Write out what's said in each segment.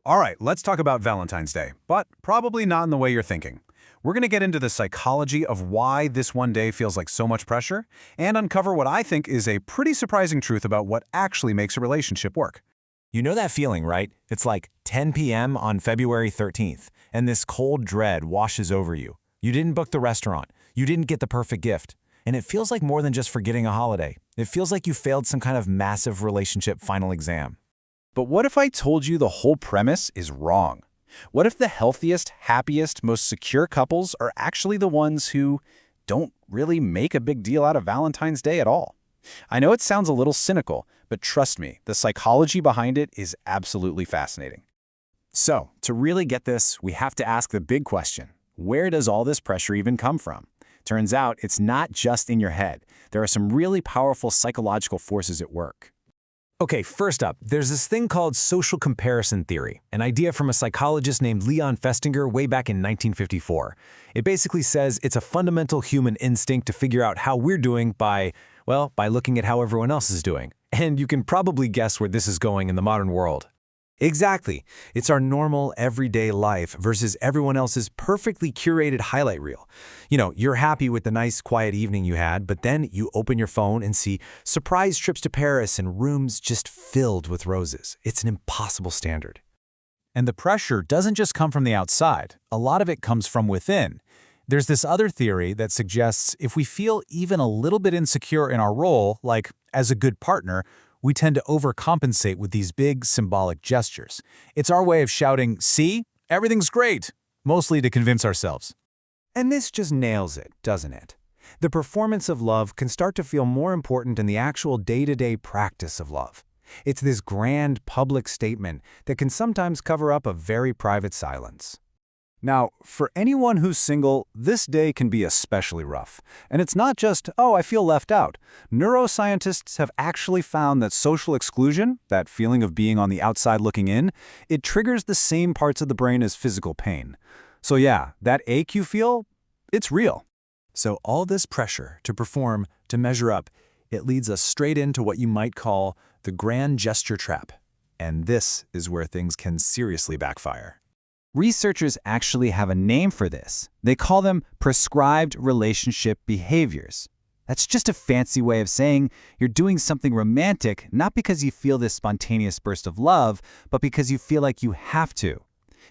All right, let's talk about Valentine's Day, but probably not in the way you're thinking. We're going to get into the psychology of why this one day feels like so much pressure and uncover what I think is a pretty surprising truth about what actually makes a relationship work. You know that feeling, right? It's like 10 p.m. on February 13th, and this cold dread washes over you. You didn't book the restaurant. You didn't get the perfect gift. And it feels like more than just forgetting a holiday. It feels like you failed some kind of massive relationship final exam. But what if I told you the whole premise is wrong? What if the healthiest, happiest, most secure couples are actually the ones who don't really make a big deal out of Valentine's Day at all? I know it sounds a little cynical, but trust me, the psychology behind it is absolutely fascinating. So, to really get this, we have to ask the big question. Where does all this pressure even come from? Turns out it's not just in your head. There are some really powerful psychological forces at work. Okay, first up, there's this thing called social comparison theory, an idea from a psychologist named Leon Festinger way back in 1954. It basically says it's a fundamental human instinct to figure out how we're doing by looking at how everyone else is doing. And you can probably guess where this is going in the modern world. Exactly. It's our normal, everyday life versus everyone else's perfectly curated highlight reel. You know, you're happy with the nice, quiet evening you had, but then you open your phone and see surprise trips to Paris and rooms just filled with roses. It's an impossible standard. And the pressure doesn't just come from the outside. A lot of it comes from within. There's this other theory that suggests if we feel even a little bit insecure in our role, like as a good partner, we tend to overcompensate with these big symbolic gestures. It's our way of shouting, "See, everything's great," mostly to convince ourselves. And this just nails it, doesn't it? The performance of love can start to feel more important than the actual day-to-day practice of love. It's this grand public statement that can sometimes cover up a very private silence. Now, for anyone who's single, this day can be especially rough. And it's not just, oh, I feel left out. Neuroscientists have actually found that social exclusion, that feeling of being on the outside looking in, it triggers the same parts of the brain as physical pain. So yeah, that ache you feel, it's real. So all this pressure to perform, to measure up, it leads us straight into what you might call the grand gesture trap. And this is where things can seriously backfire. Researchers actually have a name for this. They call them prescribed relationship behaviors. That's just a fancy way of saying you're doing something romantic not because you feel this spontaneous burst of love, but because you feel like you have to.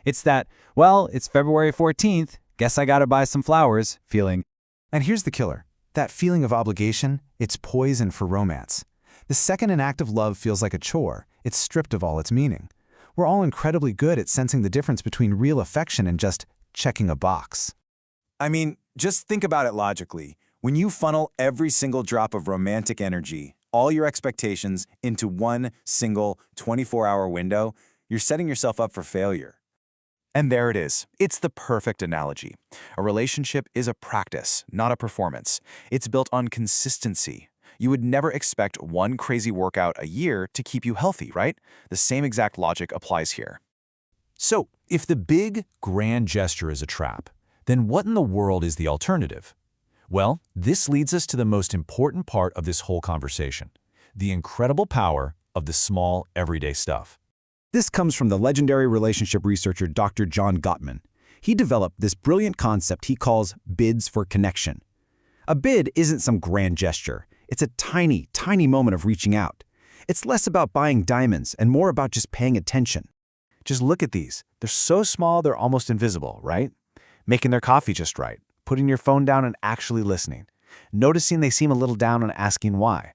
It's that, well, it's February 14th, guess I gotta buy some flowers, feeling. And here's the killer. That feeling of obligation, it's poison for romance. The second an act of love feels like a chore, it's stripped of all its meaning. We're all incredibly good at sensing the difference between real affection and just checking a box. I mean, just think about it logically. When you funnel every single drop of romantic energy, all your expectations, into one single 24-hour window, you're setting yourself up for failure. And there it is. It's the perfect analogy. A relationship is a practice, not a performance. It's built on consistency. You would never expect one crazy workout a year to keep you healthy, right? The same exact logic applies here. So, if the big, grand gesture is a trap, then what in the world is the alternative? Well, this leads us to the most important part of this whole conversation, the incredible power of the small, everyday stuff. This comes from the legendary relationship researcher Dr. John Gottman. He developed this brilliant concept he calls bids for connection. A bid isn't some grand gesture. It's a tiny, tiny moment of reaching out. It's less about buying diamonds and more about just paying attention. Just look at these. They're so small they're almost invisible, right? Making their coffee just right, putting your phone down and actually listening, noticing they seem a little down and asking why.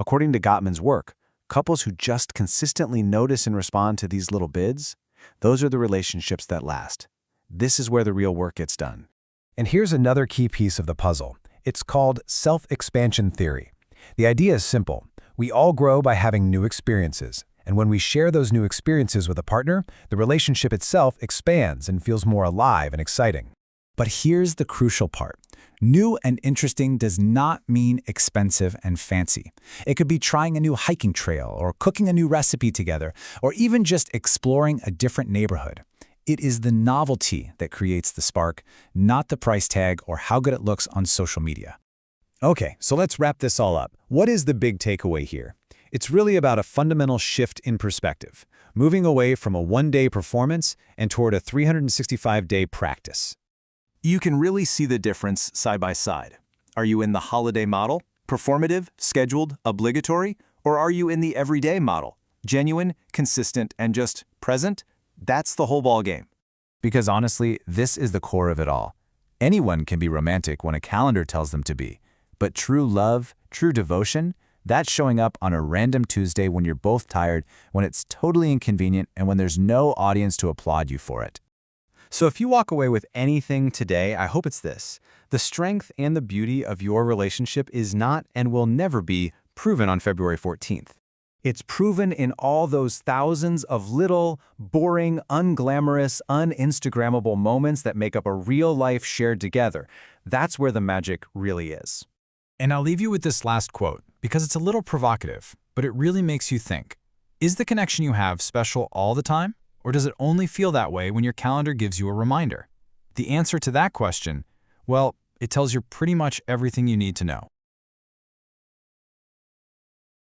According to Gottman's work, couples who just consistently notice and respond to these little bids, those are the relationships that last. This is where the real work gets done. And here's another key piece of the puzzle. It's called self-expansion theory. The idea is simple. We all grow by having new experiences, and when we share those new experiences with a partner, the relationship itself expands and feels more alive and exciting. But here's the crucial part. New and interesting does not mean expensive and fancy. It could be trying a new hiking trail or cooking a new recipe together, or even just exploring a different neighborhood. It is the novelty that creates the spark, not the price tag or how good it looks on social media. Okay, so let's wrap this all up. What is the big takeaway here? It's really about a fundamental shift in perspective, moving away from a one-day performance and toward a 365-day practice. You can really see the difference side by side. Are you in the holiday model, performative, scheduled, obligatory, or are you in the everyday model, genuine, consistent, and just present? That's the whole ballgame. Because honestly, this is the core of it all. Anyone can be romantic when a calendar tells them to be, but true love, true devotion, that's showing up on a random Tuesday when you're both tired, when it's totally inconvenient, and when there's no audience to applaud you for it. So if you walk away with anything today, I hope it's this. The strength and the beauty of your relationship is not and will never be proven on February 14th. It's proven in all those thousands of little, boring, unglamorous, un-Instagrammable moments that make up a real life shared together. That's where the magic really is. And I'll leave you with this last quote, because it's a little provocative, but it really makes you think. Is the connection you have special all the time? Or does it only feel that way when your calendar gives you a reminder? The answer to that question, well, it tells you pretty much everything you need to know.